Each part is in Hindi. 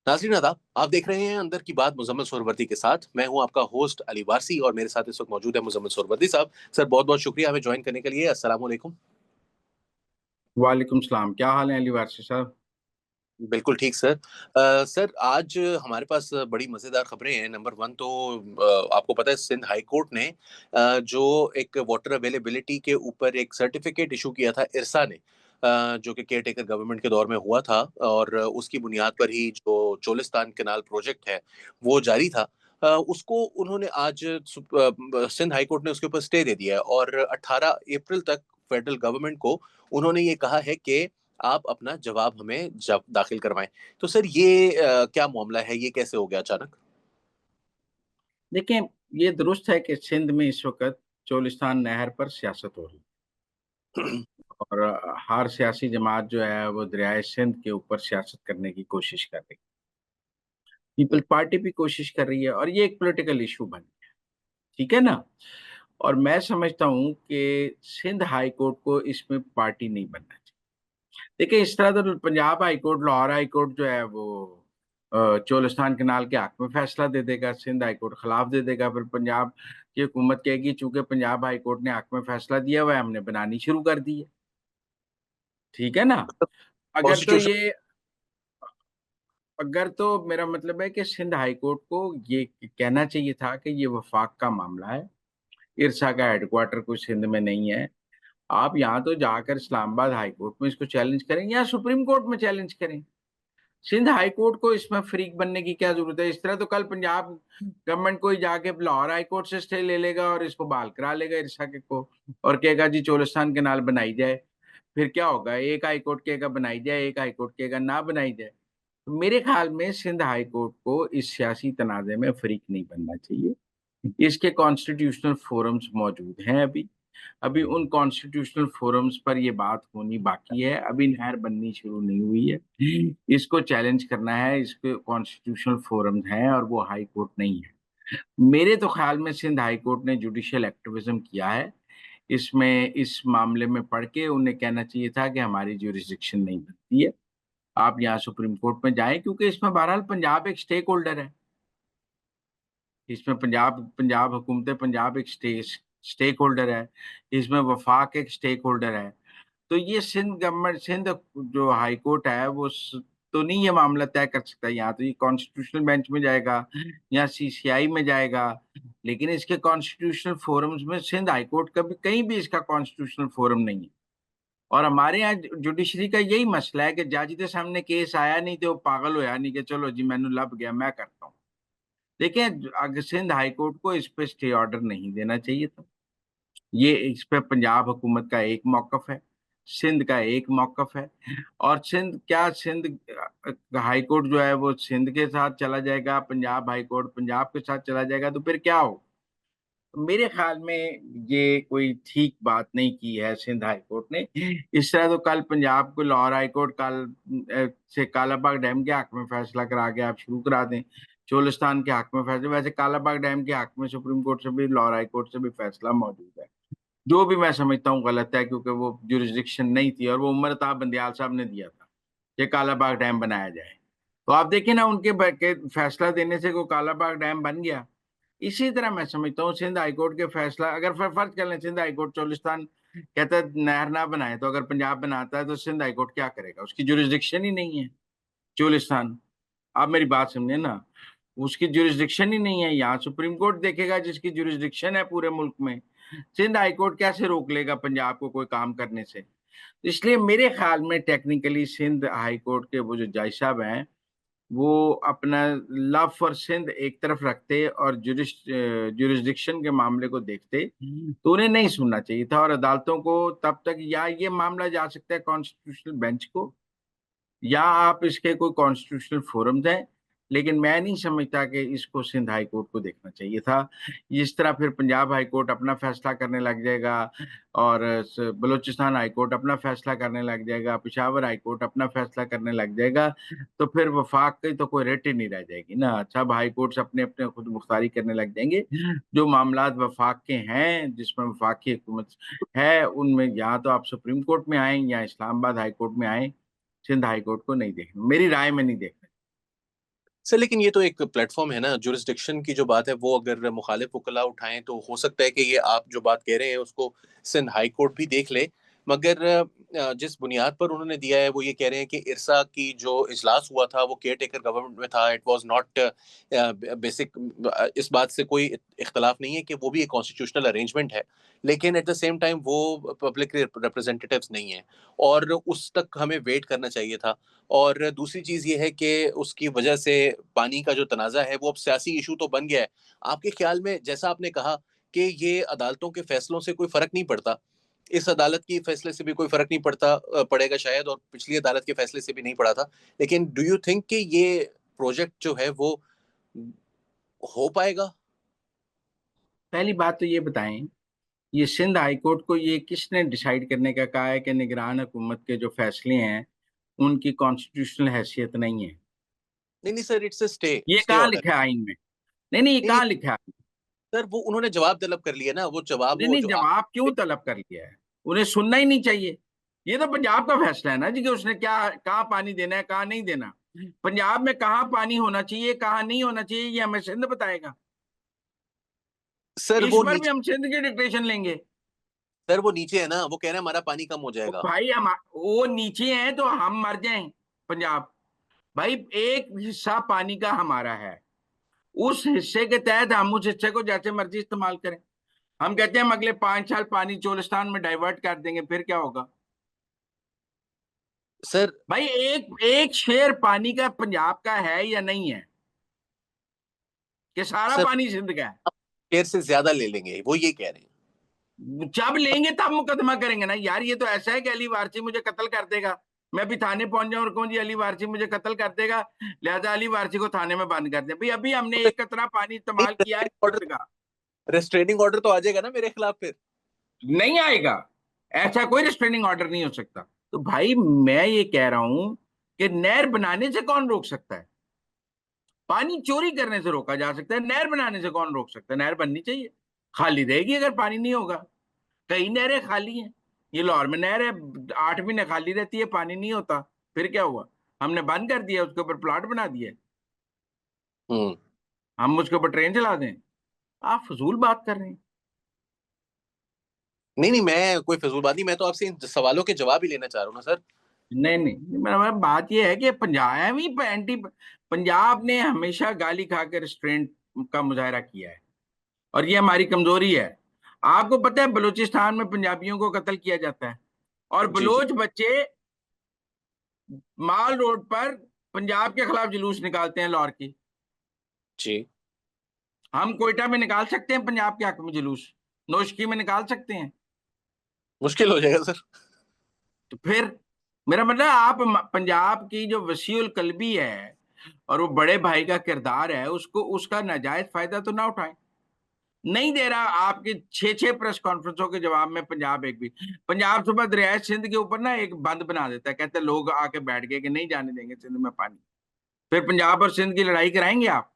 नाज़रीन आदाब, आप देख रहे हैं अंदर की बात मुज़म्मिल सोहरवर्दी के साथ। मैं हूं आपका होस्ट अली वारसी और मेरे साथ इस वक्त मौजूद है मुज़म्मिल सोहरवर्दी साहब। सर बहुत बहुत शुक्रिया हमें ज्वाइन करने के लिए। अस्सलाम वालेकुम। वालेकुम सलाम। क्या हाल है अली वारसी साहब? बिल्कुल ठीक सर। सर आज हमारे पास बड़ी मज़ेदार खबरें हैं। नंबर वन तो आपको पता है सिंध हाई कोर्ट ने जो एक वाटर अवेलेबिलिटी के ऊपर एक सर्टिफिकेट इशू किया था इरसा ने, जो कि केयर टेकर गवर्नमेंट के दौर में हुआ था और उसकी बुनियाद पर ही जो चोलिस्तान कैनाल प्रोजेक्ट है वो जारी था। उसको उन्होंने आज सिंध हाई कोर्ट ने उसके ऊपर स्टे दे दिया है और 18 अप्रैल तक फेडरल गवर्नमेंट को उन्होंने ये कहा है कि आप अपना जवाब हमें जब दाखिल करवाएं। तो सर ये क्या मामला है, ये कैसे हो गया अचानक? देखिए, ये दुरुस्त है कि सिंध में इस वक़्त चोलिस्तान नहर पर सियासत हो रही है और हर सियासी जमात जो है वो दरियाए सिंध के ऊपर सियासत करने की कोशिश कर रही है। पीपल्स पार्टी भी कोशिश कर रही है और ये एक पॉलिटिकल इश्यू बन गया, ठीक है ना? और मैं समझता हूँ कि सिंध हाई कोर्ट को इसमें पार्टी नहीं बनना चाहिए। देखिए, इस तरह तो Punjab high court, Lahore high court जो है वो चोलिस्तान कैनाल के हक में फैसला दे देगा, सिंध हाई कोर्ट खिलाफ दे देगा, फिर पंजाब की हुकूमत कहेगी चूँकि पंजाब हाई कोर्ट ने हक में फैसला दिया हुआ है, हमने बनानी शुरू कर दी है, ठीक है ना? अगर तो कॉन्स्टिट्यूशन। ये अगर तो मेरा मतलब है कि सिंध हाई कोर्ट को ये कहना चाहिए था कि ये वफाक का मामला है, इरसा का हेडक्वार्टर कोई सिंध में नहीं है। आप यहाँ तो जाकर इस्लामाबाद हाई कोर्ट में इसको चैलेंज करें या सुप्रीम कोर्ट में चैलेंज करें। सिंध हाई कोर्ट को इसमें फ्रीक बनने की क्या ज़रूरत है? इस तरह तो कल पंजाब गवर्नमेंट कोई जाके लाहौर हाई कोर्ट से स्टे ले लेगा और इसको बहाल करा लेगा इरसा के को और कहेगा जी चोलिस्तान कैनाल बनाई जाए। फिर क्या होगा? एक हाई कोर्ट कहेगा बनाई जाए, एक हाई कोर्ट कहेगा ना बनाई जाए। तो मेरे ख़्याल में सिंध हाई कोर्ट को इस सियासी तनाज़े में फ्रीक नहीं बनना चाहिए। इसके कॉन्स्टिट्यूशनल फोरम्स मौजूद हैं अभी। अभी उन कॉन्स्टिट्यूशनल फोरम्स पर ये बात होनी बाकी है, अभी नहर बननी शुरू नहीं हुई है। इसको चैलेंज करना है, इसके कॉन्स्टिट्यूशनल फोरम्स हैं और वो हाई कोर्ट नहीं है। मेरे तो ख़्याल में सिंध हाई कोर्ट ने जुडिशियल एक्टिविज़्म किया है। इसमें इस मामले में पढ़ के उन्हें कहना चाहिए था कि हमारी ज्यूरिसडिक्शन नहीं बनती है। आप यहाँ सुप्रीम कोर्ट में जाएँ क्योंकि इसमें बहरहाल पंजाब एक स्टेक होल्डर है। इसमें पंजाब पंजाब हुकूमत पंजाब एक स्टेक होल्डर है, इसमें वफ़ाक एक स्टेक होल्डर है। तो ये सिंध जो हाई कोर्ट है वो तो नहीं ये मामला तय कर सकता है, यहाँ तो ये कॉन्स्टिट्यूशनल बेंच में जाएगा या सीसीआई में जाएगा, लेकिन इसके कॉन्स्टिट्यूशनल फोरम्स में सिंध हाई कोर्ट का भी कहीं भी इसका कॉन्स्टिट्यूशनल फोरम नहीं है। और हमारे यहाँ जुडिशरी का यही मसला है कि जज के सामने केस आया नहीं तो वो पागल होया नहीं कि चलो जी मैनू लभ गया मैं करता हूँ। देखिए, सिंध हाई कोर्ट को इस पे स्टे ऑर्डर नहीं देना चाहिए था। ये इस पे पंजाब हुकूमत का एक मौक़िफ़ है, सिंध का एक मौक़िफ़ है और सिंध हाई कोर्ट जो है वो सिंध के साथ चला जाएगा, पंजाब हाई कोर्ट पंजाब के साथ चला जाएगा तो फिर क्या हो? मेरे ख़्याल में ये कोई ठीक बात नहीं की है सिंध हाई कोर्ट ने। इस तरह तो कल पंजाब को लाहौर हाई कोर्ट से कालाबाग डैम के हक़ में फ़ैसला करा के आप शुरू करा दें। चोलिस्तान के हक़ में फ़ैसला वैसे कालाबाग डैम के हक़ में सुप्रीम कोर्ट से भी लाहौर हाई कोर्ट से भी फ़ैसला मौजूद है। जो भी मैं समझता हूँ गलत है क्योंकि वो ज्यूरिसडिक्शन नहीं थी और वो उमर अताब बंदियाल साहब ने दिया था, कि कालाबाग डैम बनाया जाए। तो आप देखिए ना उनके के फैसला देने से वो कालाबाग डैम बन गया। इसी तरह मैं समझता हूँ सिंध हाई कोर्ट के फैसला अगर फर्ज कर लें सिंध हाई कोर्ट चोलिस्तान कहता है नहर ना बनाए तो अगर पंजाब बनाता है तो सिंध हाई कोर्ट क्या करेगा? उसकी ज्यूरिसडिक्शन ही नहीं है, चोलिस्तान। आप मेरी बात समझे ना, उसकी ज्यूरिसडिक्शन ही नहीं है, यहाँ सुप्रीम कोर्ट देखेगा जिसकी ज्यूरिसडिक्शन है पूरे मुल्क में। सिंध हाई कोर्ट कैसे रोक लेगा पंजाब को कोई काम करने से? इसलिए मेरे ख्याल में टेक्निकली सिंध हाई कोर्ट के वो जो जज साहब हैं, वो अपना लव फॉर सिंध एक तरफ रखते और ज्यूरिसडिक्शन के मामले को देखते, तो उन्हें नहीं सुनना चाहिए था और अदालतों को तब तक या ये मामला जा सकता है कॉन्स्टिट्यूशनल बेंच को या आप इसके कोई कॉन्स्टिट्यूशनल फोरम्स हैं, लेकिन मैं नहीं समझता कि इसको सिंध हाई कोर्ट को देखना चाहिए था। इस तरह फिर पंजाब हाई कोर्ट अपना फैसला करने लग जाएगा और बलूचिस्तान हाई कोर्ट अपना फैसला करने लग जाएगा, पेशावर हाई कोर्ट अपना फैसला करने लग जाएगा, तो फिर वफाक की तो कोई रेट ही नहीं रह जाएगी ना। सब हाई कोर्ट्स अपने अपने खुद मुख्तारी करने लग जाएंगे। जो मामला वफाक के हैं जिसमें वफाक की हुकूमत है उनमें या तो आप सुप्रीम कोर्ट में आए या इस्लामाबाद हाई कोर्ट में आए, सिंध हाई कोर्ट को नहीं देखना, मेरी राय में नहीं देखना। सर लेकिन ये तो एक प्लेटफॉर्म है ना, जुरिस्डिक्शन की जो बात है वो अगर मुखालिफ वकला उठाएं तो हो सकता है कि ये आप जो बात कह रहे हैं उसको सिंध हाई कोर्ट भी देख ले। मगर जिस बुनियाद पर उन्होंने दिया है वो ये कह रहे हैं कि इरसा की जो इजलास हुआ था वो केयर टेकर गवर्नमेंट में था, इट वाज नॉट बेसिक। इस बात से कोई इख्तलाफ नहीं है कि वो भी एक कॉन्स्टिट्यूशनल अरेंजमेंट है, लेकिन एट द सेम टाइम वो पब्लिक रिप्रेजेंटेटिव्स नहीं है, और उस तक हमें वेट करना चाहिए था। और दूसरी चीज़ ये है कि उसकी वजह से पानी का जो तनाज़ा है वो अब सियासी इशू तो बन गया है। आपके ख्याल में, जैसा आपने कहा कि ये अदालतों के फैसलों से कोई फ़र्क नहीं पड़ता, इस अदालत की फैसले से भी कोई फ़र्क नहीं पड़ता, पड़ेगा शायद, और पिछली अदालत के फैसले से भी नहीं पड़ा था। लेकिन डू यू थिंक कि ये प्रोजेक्ट जो है वो हो पाएगा? पहली बात तो ये बताएं, ये सिंध हाई कोर्ट को ये किसने डिसाइड करने का कहा है कि निगरान हुकूमत के जो फैसले हैं उनकी कॉन्स्टिट्यूशनल हैसियत नहीं है? नहीं, नहीं सर, इट्स अ स्टे ये स्टे कहाँ ऑर्डर। लिखा है आइन में? नहीं नहीं, ये नहीं, नहीं कहाँ लिखा है? सर, वो उन्होंने जवाब तलब कर लिया ना, वो जवाब नहीं वो नहीं, जो जवाब क्यों तलब कर लिया है? उन्हें सुनना ही नहीं चाहिए? ये तो पंजाब का फैसला है ना जी, कि उसने क्या कहाँ पानी देना है कहाँ नहीं देना। पंजाब में कहाँ पानी होना चाहिए कहाँ नहीं होना चाहिए ये हमें सिंध बताएगा? सर इस वो पर भी नीचे, हम सिंध की डिक्टेशन लेंगे? सर वो नीचे है ना, वो कह रहे हैं हमारा पानी कम हो तो जाएगा। भाई हम, वो नीचे हैं तो हम मर जाएं पंजाब? भाई एक हिस्सा पानी का हमारा है, उस हिस्से के तहत हम उस हिस्से को जैसे मर्जी इस्तेमाल करें। हम कहते हैं हम अगले 5 साल पानी चोलिस्तान में डाइवर्ट कर देंगे, फिर क्या होगा? सर भाई एक एक शेर पानी का पंजाब का है या नहीं है, कि सारा सर पानी सिंध का है? शेर से ज्यादा ले लेंगे, वो ये कह रहे हैं। जब लेंगे तब मुकदमा करेंगे ना यार। ये तो ऐसा है कि अली वारसी मुझे कत्ल कर देगा, मैं भी थाने पहुंच जाऊं और कहूं जी अली वारसी मुझे कत्ल कर देगा, लिहाजा अली वारसी को थाने में बंद कर दिया। भाई अभी हमने तो एक कतरा पानी नहीं, इस्तेमाल किया है सिंध का। रेस्ट्रेनिंग ऑर्डर तो आ जाएगा ना मेरे खिलाफ फिर। नहीं आएगा, ऐसा कोई रिस्ट्रेनिंग ऑर्डर नहीं हो सकता। तो भाई मैं ये कह रहा हूं कि नहर बनाने से कौन रोक सकता है? पानी चोरी करने से रोका जा सकता है, नहर बनाने से कौन रोक सकता है? नहर बननी चाहिए, खाली रहेगी अगर पानी नहीं होगा। कई नहरें खाली हैं, ये लाहौर में नहर है, 8 महीने खाली रहती है, पानी नहीं होता, फिर क्या हुआ? हमने बंद कर दिया, उसके ऊपर प्लाट बना दिया, हम्म। हम उसके ऊपर ट्रेन चला दें? आप फजूल बात कर रहे हैं। नहीं, नहीं, मैं कोई फिजूलबाजी, मैं तो आपसे इन सवालों के जवाब ही लेना चाह रहा हूँ ना सर। नहीं नहीं, मेरा बात यह है कि पंजाब ही एंटी, पंजाब ने हमेशा गाली खाकर रेस्टोरेंट का मुजाहरा किया है, और ये हमारी कमजोरी है। आपको पता है बलूचिस्तान में पंजाबियों को कत्ल किया जाता है, और जी, जी, बलोच बच्चे माल रोड पर पंजाब के खिलाफ जुलूस निकालते हैं, लाहौर की। जी। हम कोयटा में निकाल सकते हैं पंजाब के हक में जुलूस, नोशकी में निकाल सकते हैं? मुश्किल हो जाएगा सर। तो फिर मेरा मतलब आप पंजाब की जो वसीउल कल्बी है और वो बड़े भाई का किरदार है, उसको उसका नाजायज फायदा तो ना उठाएं। नहीं दे रहा आपके 6 6 प्रेस कॉन्फ्रेंसों के जवाब में पंजाब एक भी। पंजाब सुबह दरियाए सिंध के ऊपर ना एक बंद बना देता है, कहते हैं लोग आके बैठ गए कि नहीं जाने देंगे सिंध में पानी। फिर पंजाब और सिंध की लड़ाई कराएंगे आप?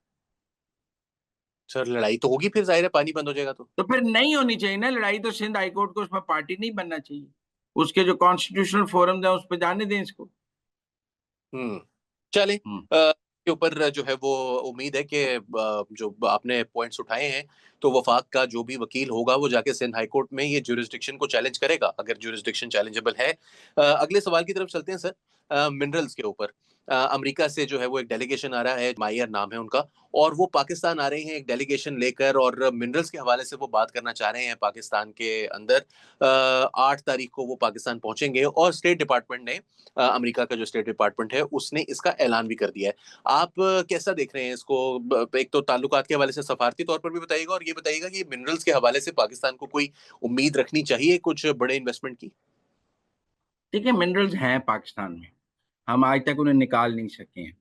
सर लड़ाई तो होगी फिर, जाहिर है पानी बंद हो जाएगा तो। तो फिर नहीं होनी चाहिए ना लड़ाई, तो सिंध हाईकोर्ट को उसमें पार्टी नहीं बनना चाहिए, उसके जो कॉन्स्टिट्यूशनल फोरम है उस पर जाने दें इसको। हम्म। चलें, हम्म। के ऊपर जो है वो उम्मीद है कि जो आपने पॉइंट्स उठाए हैं, तो वफाक का जो भी वकील होगा वो जाके सिंध हाई कोर्ट में ये ज्यूरिसडिक्शन को चैलेंज करेगा, अगर ज्यूरिसडिक्शन चैलेंजेबल है। अगले सवाल की तरफ चलते हैं सर, मिनरल्स के ऊपर। अमेरिका से जो है वो एक डेलीगेशन आ रहा है, मायर नाम है उनका, और वो पाकिस्तान आ रहे हैं एक डेलीगेशन लेकर, और मिनरल्स के हवाले से वो बात करना चाह रहे हैं पाकिस्तान के अंदर। 8 तारीख को वो पाकिस्तान पहुंचेंगे, और स्टेट डिपार्टमेंट ने, अमेरिका का जो स्टेट डिपार्टमेंट है उसने इसका ऐलान भी कर दिया है। आप कैसा देख रहे हैं इसको? एक तो ताल्लुकात के हवाले से सफारती तौर पर भी बताइएगा, और ये बताइएगा कि मिनरल्स के हवाले से पाकिस्तान को कोई उम्मीद रखनी चाहिए कुछ बड़े इन्वेस्टमेंट की? देखिए मिनरल्स हैं पाकिस्तान में, हम आज तक उन्हें निकाल नहीं सके हैं।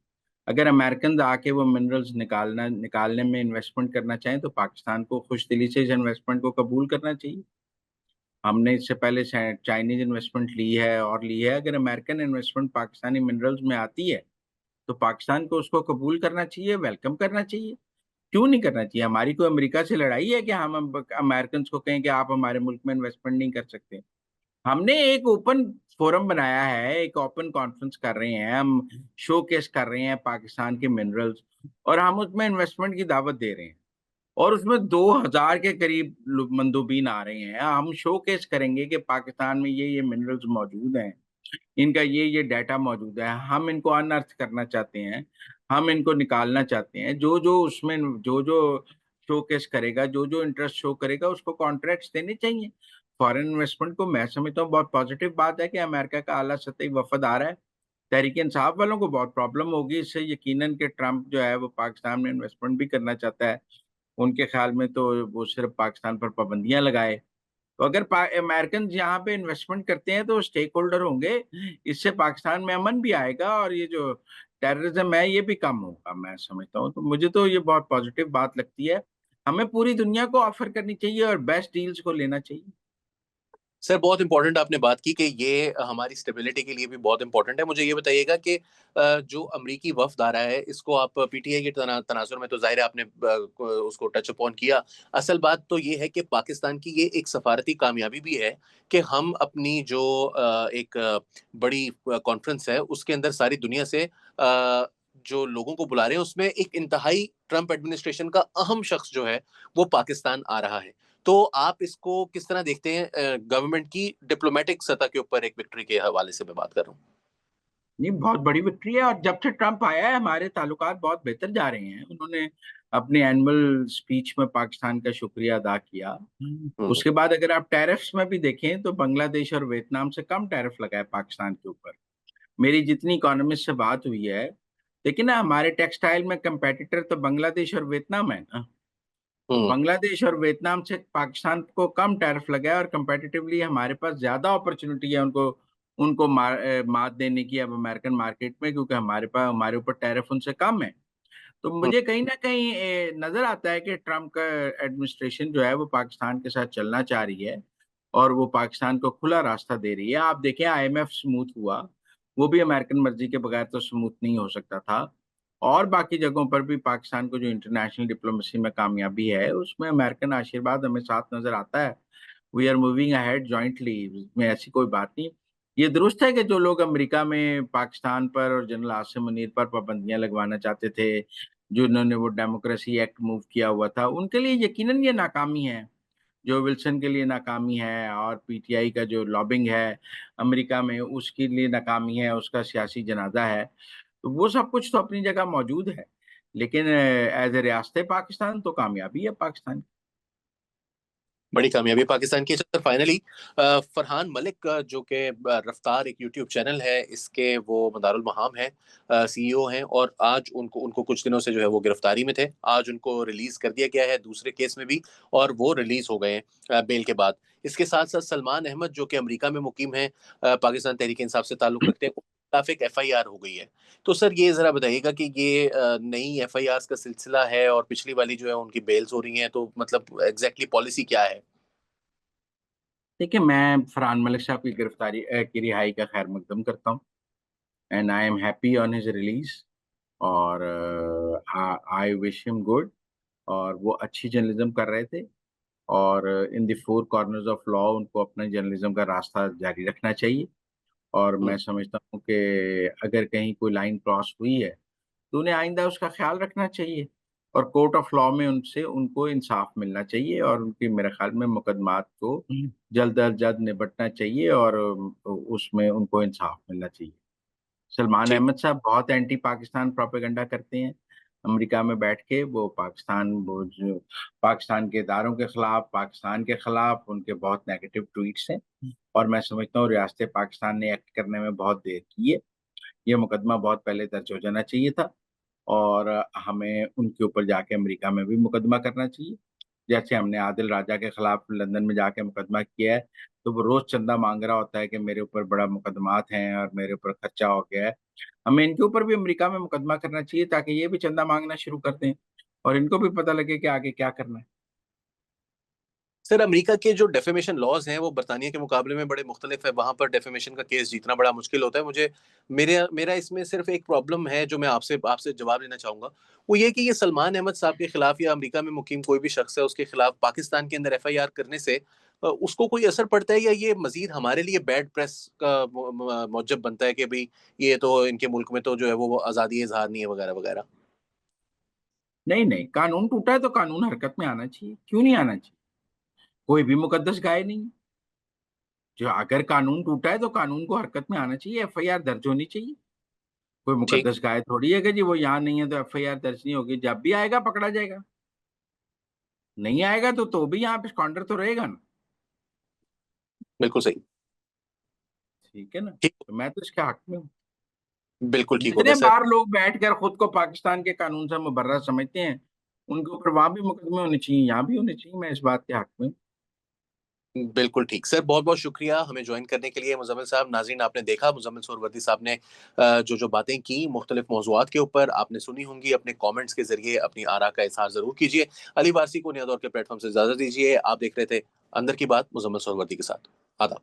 अगर अमेरिकन आके वो मिनरल्स निकालने में इन्वेस्टमेंट करना चाहें तो पाकिस्तान को खुश दिली से इस इन्वेस्टमेंट को कबूल करना चाहिए। हमने इससे पहले चाइनीज इन्वेस्टमेंट ली है और ली है, अगर अमेरिकन इन्वेस्टमेंट पाकिस्तानी मिनरल्स में आती है तो पाकिस्तान को उसको कबूल करना चाहिए, वेलकम करना चाहिए। क्यों नहीं करना चाहिए? हमारी कोई अमेरिका से लड़ाई है कि हम अमेरिकन को कहें कि आप हमारे मुल्क में इन्वेस्टमेंट नहीं कर सकते? हमने एक ओपन फोरम बनाया है, एक ओपन कॉन्फ्रेंस कर रहे हैं, हम शोकेस कर रहे हैं पाकिस्तान के मिनरल्स, और हम उसमें इन्वेस्टमेंट की दावत दे रहे हैं, और उसमें 2000 के करीब मंदूबीन आ रहे हैं। हम शोकेस करेंगे कि पाकिस्तान में ये मिनरल्स मौजूद हैं, इनका ये डाटा मौजूद है, हम इनको अनअर्थ करना चाहते हैं, हम इनको निकालना चाहते हैं। जो उसमें जो शोकेस करेगा, जो इंटरेस्ट शो करेगा, उसको कॉन्ट्रैक्ट्स देने चाहिए। फॉरेन इन्वेस्टमेंट को मैं समझता हूँ बहुत पॉजिटिव बात है कि अमेरिका का आला सतही वफद आ रहा है। तहरीक इंसाफ वालों को बहुत प्रॉब्लम होगी इससे, यकीनन कि ट्रंप जो है वो पाकिस्तान में इन्वेस्टमेंट भी करना चाहता है। उनके ख्याल में तो वो सिर्फ पाकिस्तान पर पाबंदियां लगाए। तो अगर अमेरिकन यहाँ पे इन्वेस्टमेंट करते हैं तो स्टेक होल्डर होंगे, इससे पाकिस्तान में अमन भी आएगा, और ये जो टेररिज्म है ये भी कम होगा, मैं समझता हूँ। तो मुझे तो ये बहुत पॉजिटिव बात लगती है। हमें पूरी दुनिया को ऑफर करनी चाहिए और बेस्ट डील्स को लेना चाहिए। सर बहुत इंपॉर्टेंट आपने बात की कि ये हमारी स्टेबिलिटी के लिए भी बहुत इंपॉर्टेंट है। मुझे ये बताइएगा कि जो अमरीकी वफ्द आ रहा है, इसको आप पीटीआई के तनाजुर में तो जाहिर है आपने उसको टच अपॉन किया। असल बात तो ये है कि पाकिस्तान की ये एक सफारती कामयाबी भी है कि हम अपनी जो एक बड़ी कॉन्फ्रेंस है उसके अंदर सारी दुनिया से जो लोगों को बुला रहे हैं, उसमें एक इंतहाई ट्रंप एडमिनिस्ट्रेशन का अहम शख्स जो है वो पाकिस्तान आ रहा है। तो आप इसको किस तरह देखते हैं? गवर्नमेंट की डिप्लोमेटिक सतह के ऊपर एक विक्ट्री के हवाले से मैं बात कर रहा हूँ। नहीं, बहुत बड़ी विक्ट्री है, और जब से ट्रंप आया है हमारे ताल्लुकात बहुत बेहतर जा रहे हैं। उन्होंने अपने एनुअल स्पीच में पाकिस्तान का शुक्रिया अदा किया। हम्म। उसके बाद अगर आप टैरिफ्स में भी देखें तो बांग्लादेश और वियतनाम से कम टैरिफ लगा है पाकिस्तान के ऊपर। मेरी जितनी इकोनॉमिस्ट से बात हुई है, लेकिन ना हमारे टेक्सटाइल में कंपेटिटर तो बांग्लादेश और वियतनाम है ना। तो हम्म। बांग्लादेश और वियतनाम से पाकिस्तान को कम टैरिफ लगा है, और कंपेटिटिवली हमारे पास ज्यादा अपॉर्चुनिटी है उनको उनको मात देने की अब अमेरिकन मार्केट में, क्योंकि हमारे ऊपर टैरिफ उनसे कम है। तो हम्म। मुझे कहीं ना कहीं नजर आता है कि ट्रम्प का एडमिनिस्ट्रेशन जो है वो पाकिस्तान के साथ चलना चाह रही है, और वो पाकिस्तान को खुला रास्ता दे रही है। आप देखें, आईएमएफ स्मूथ हुआ, वो भी अमेरिकन मर्जी के बगैर तो स्मूथ नहीं हो सकता था। और बाकी जगहों पर भी पाकिस्तान को जो इंटरनेशनल डिप्लोमेसी में कामयाबी है, उसमें अमेरिकन आशीर्वाद हमें साथ नजर आता है। We are moving ahead jointly, इसमें ऐसी कोई बात नहीं। ये दुरुस्त है कि जो लोग अमेरिका में पाकिस्तान पर और जनरल आसिम मुनीर पर पाबंदियां लगवाना चाहते थे, जो उन्होंने वो डेमोक्रेसी एक्ट मूव किया हुआ था, उनके लिए यकीनन ये नाकामी है। जो विल्सन के लिए नाकामी है, और पीटीआई का जो लॉबिंग है अमेरिका में, उसके लिए नाकामी है, उसका सियासी जनाजा है। तो वो सब कुछ तो अपनी जगह मौजूद है, लेकिन एज ए रियासत पाकिस्तान तो कामयाबी है पाकिस्तान की। बड़ी कामयाबी पाकिस्तान की। सर फाइनली फरहान मलिक जो कि रफ्तार एक यूट्यूब चैनल है, इसके वो मदारुल महाम है, सीईओ हैं, और आज उनको उनको कुछ दिनों से जो है वो गिरफ्तारी में थे। आज उनको रिलीज कर दिया गया है दूसरे केस में भी, और वो रिलीज हो गए हैं बेल के बाद। इसके साथ साथ सलमान अहमद जो कि अमेरिका में मुकीम है, पाकिस्तान तहरीक इंसाफ से ताल्लुक रखते हैं, उनके खिलाफ एक एफआईआर हो गई है। तो सर ये जरा बताइएगा कि ये नई एफआईआर का सिलसिला है, और पिछली वाली जो है उनकी बेल्स हो रही हैं, तो मतलब एग्जैक्टली पॉलिसी क्या है? देखिए, मैं फरहान मलिक साहब की की रिहाई का खैर मकदम करता हूँ, and I am happy on his release, और आई विश हिम गुड। और वो अच्छी जर्नलिज्म कर रहे थे, और in the four corners of law उनको अपने जर्नलिज्म का रास्ता जारी रखना चाहिए। और हम्म। मैं समझता हूँ कि अगर कहीं कोई लाइन क्रॉस हुई है तो उन्हें आइंदा उसका ख्याल रखना चाहिए, और कोर्ट ऑफ लॉ में उनसे उनको इंसाफ मिलना चाहिए, और उनकी मेरे ख्याल में मुकदमात को जल्द अज जल्द निपटना चाहिए, और उसमें उनको इंसाफ मिलना चाहिए। सलमान ठीक। अहमद साहब बहुत एंटी पाकिस्तान प्रोपेगेंडा करते हैं। अमेरिका में बैठ के वो जो पाकिस्तान के इदारों के खिलाफ, पाकिस्तान के खिलाफ उनके बहुत नेगेटिव ट्वीट्स हैं। और मैं समझता हूँ रियासत पाकिस्तान ने एक्ट करने में बहुत देर की है। ये मुकदमा बहुत पहले दर्ज हो जाना चाहिए था, और हमें उनके ऊपर जाके अमेरिका में भी मुकदमा करना चाहिए। जैसे हमने आदिल राजा के खिलाफ लंदन में जाके मुकदमा किया है, तो वो रोज चंदा मांग रहा होता है कि मेरे ऊपर बड़ा मुकदमात हैं और मेरे ऊपर खर्चा हो गया है। हमें इनके ऊपर भी अमेरिका में मुकदमा करना चाहिए, ताकि ये भी चंदा मांगना शुरू कर दें, और इनको भी पता लगे कि आगे क्या करना है। सर अमेरिका के जो डेफेमेशन लॉज हैं वो बरतानिया के मुकाबले में बड़े मुख्तलिफ है। वहां पर डेफेमेशन का केस जीतना बड़ा मुश्किल होता है। मुझे मेरे मेरा इसमें सिर्फ एक प्रॉब्लम है जो मैं आपसे आपसे जवाब लेना चाहूंगा। वो ये कि ये सलमान अहमद साहब के खिलाफ या अमेरिका में मुकीम कोई भी शख्स है उसके खिलाफ पाकिस्तान के अंदर एफआईआर करने से उसको कोई असर पड़ता है या ये मज़ीद हमारे लिए बैड प्रेस का मौजब बनता है कि भई ये तो इनके मुल्क में तो जो है वो आज़ादी इज़हार नहीं है वगैरह-वगैरह? नहीं, नहीं, कानून टूटा है तो कानून हरकत में आना चाहिए, क्यों नहीं आना चाहिए? कोई भी मुकद्दस गाय नहीं है। जो अगर कानून टूटा है तो कानून को हरकत में आना चाहिए, एफआईआर दर्ज होनी चाहिए। कोई जी, मुकद्दस गाय थोड़ी है कि जी वो यहाँ नहीं है तो एफआईआर दर्ज नहीं होगी, जब भी आएगा पकड़ा जाएगा। नहीं आएगा तो भी यहाँ पे स्क्वांडर तो रहेगा ना, बिल्कुल सही। ठीक है ना? ठीक तो मैं तो इसके हक में हूँ। बिल्कुल ठीक हो जितने गया सर। बार लोग बैठकर खुद को पाकिस्तान के कानून से मुबर्रा समझते हैं, उनके ऊपर वहाँ भी मुकदमे होने चाहिए, यहाँ भी होने चाहिए, मैं इस बात के हक में हूँ। बिल्कुल ठीक। सर बहुत-बहुत शुक्रिया हमें जॉइन करने के लिए मुज़म्मिल साहब। नाज़रीन आपने देखा मुज़म्मिल सोहरवर्दी साहब ने जो-जो बातें की मुख्तलिफ़ मौज़ूआत के ऊपर आपने सुनी होंगी, अपने कमेंट्स के ज़रिए अपनी आरा का इज़हार ज़रूर कीजिए। अली वारसी को नया दौर के प्लेटफ़ॉर्म से इजाज़त दीजिए। आप देख रहे थे अंदर की बात मुज़म्मिल सोहरवर्दी के साथ। आदाब।